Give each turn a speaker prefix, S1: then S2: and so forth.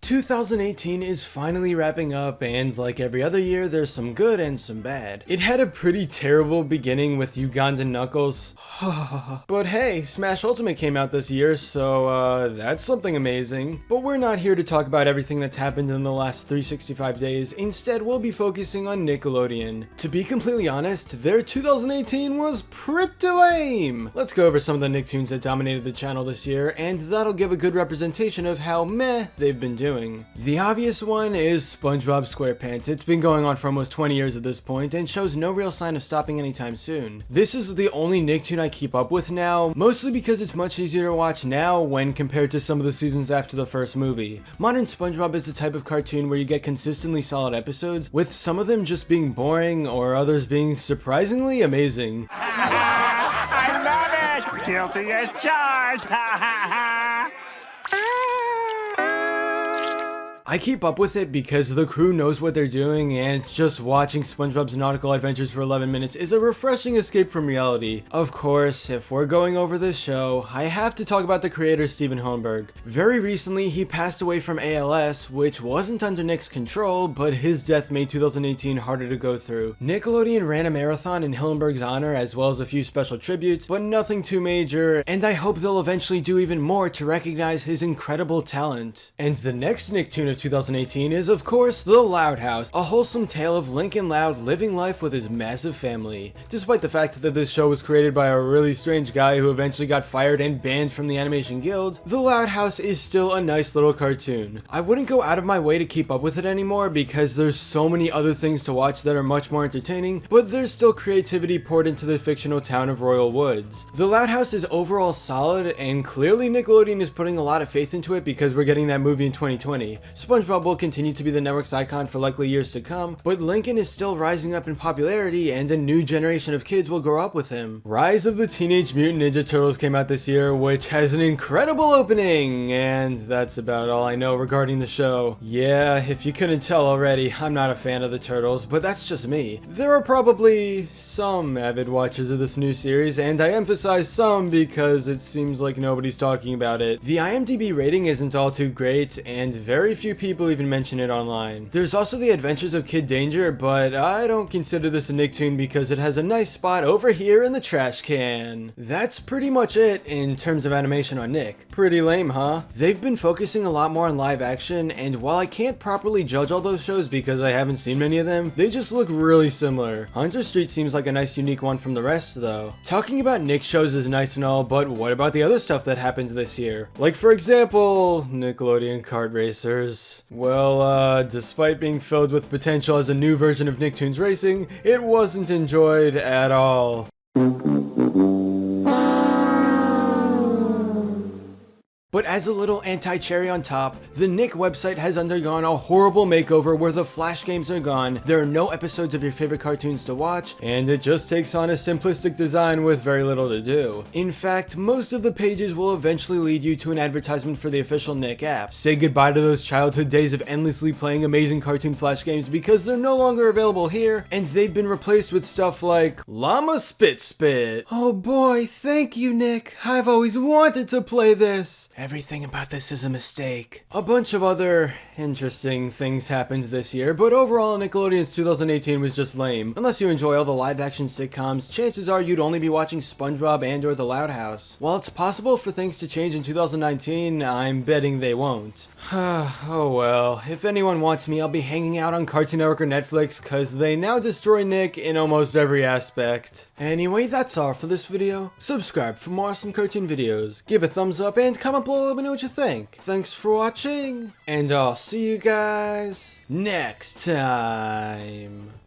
S1: 2018 is finally wrapping up, and like every other year, there's some good and some bad. It had a pretty terrible beginning with Ugandan Knuckles. But hey, Smash Ultimate came out this year, so that's something amazing. But we're not here to talk about everything that's happened in the last 365 days. Instead, we'll be focusing on Nickelodeon. To be completely honest, their 2018 was pretty lame. Let's go over some of the Nicktoons that dominated the channel this year, and that'll give a good representation of how meh they've been doing. The obvious one is SpongeBob SquarePants. It's been going on for almost 20 years at this point and shows no real sign of stopping anytime soon. This is the only Nicktoon I keep up with now, mostly because it's much easier to watch now when compared to some of the seasons after the first movie. Modern SpongeBob is the type of cartoon where you get consistently solid episodes, with some of them just being boring or others being surprisingly amazing.
S2: I love it! Guilty as charged!
S1: I keep up with it because the crew knows what they're doing, and just watching SpongeBob's nautical adventures for 11 minutes is a refreshing escape from reality. Of course, if we're going over this show, I have to talk about the creator Steven Hillenburg. Very recently, he passed away from ALS, which wasn't under Nick's control, but his death made 2018 harder to go through. Nickelodeon ran a marathon in Hillenburg's honor, as well as a few special tributes, but nothing too major, and I hope they'll eventually do even more to recognize his incredible talent. And the next Nicktoon of 2018 is, of course, The Loud House, a wholesome tale of Lincoln Loud living life with his massive family. Despite the fact that this show was created by a really strange guy who eventually got fired and banned from the Animation Guild, The Loud House is still a nice little cartoon. I wouldn't go out of my way to keep up with it anymore because there's so many other things to watch that are much more entertaining, but there's still creativity poured into the fictional town of Royal Woods. The Loud House is overall solid, and clearly Nickelodeon is putting a lot of faith into it because we're getting that movie in 2020. SpongeBob will continue to be the network's icon for likely years to come, but Lincoln is still rising up in popularity and a new generation of kids will grow up with him. Rise of the Teenage Mutant Ninja Turtles came out this year, which has an incredible opening, and that's about all I know regarding the show. Yeah, if you couldn't tell already, I'm not a fan of the Turtles, but that's just me. There are probably some avid watchers of this new series, and I emphasize some because it seems like nobody's talking about it. The IMDb rating isn't all too great, and very few people even mention it online. There's also The Adventures of Kid Danger, but I don't consider this a Nicktoon because it has a nice spot over here in the trash can. That's pretty much it in terms of animation on Nick. Pretty lame, huh? They've been focusing a lot more on live action, and while I can't properly judge all those shows because I haven't seen many of them, they just look really similar. Hunter Street seems like a nice unique one from the rest though. Talking about Nick shows is nice and all, but what about the other stuff that happened this year? Like for example, Nickelodeon Kart Racers. Well, despite being filled with potential as a new version of Nicktoons Racing, it wasn't enjoyed at all. But as a little anti-cherry on top, the Nick website has undergone a horrible makeover where the Flash games are gone, there are no episodes of your favorite cartoons to watch, and it just takes on a simplistic design with very little to do. In fact, most of the pages will eventually lead you to an advertisement for the official Nick app. Say goodbye to those childhood days of endlessly playing amazing cartoon Flash games because they're no longer available here, and they've been replaced with stuff like Llama Spit Spit. Oh boy, thank you Nick, I've always wanted to play this. Everything about this is a mistake. A bunch of other interesting things happened this year, but overall Nickelodeon's 2018 was just lame. Unless you enjoy all the live action sitcoms, chances are you'd only be watching SpongeBob and or The Loud House. While it's possible for things to change in 2019, I'm betting they won't. Oh well, if anyone wants me, I'll be hanging out on Cartoon Network or Netflix cause they now destroy Nick in almost every aspect. Anyway, that's all for this video. Subscribe for more awesome cartoon videos, give a thumbs up, and comment below, let me know what you think. Thanks for watching, and I'll see you guys next time.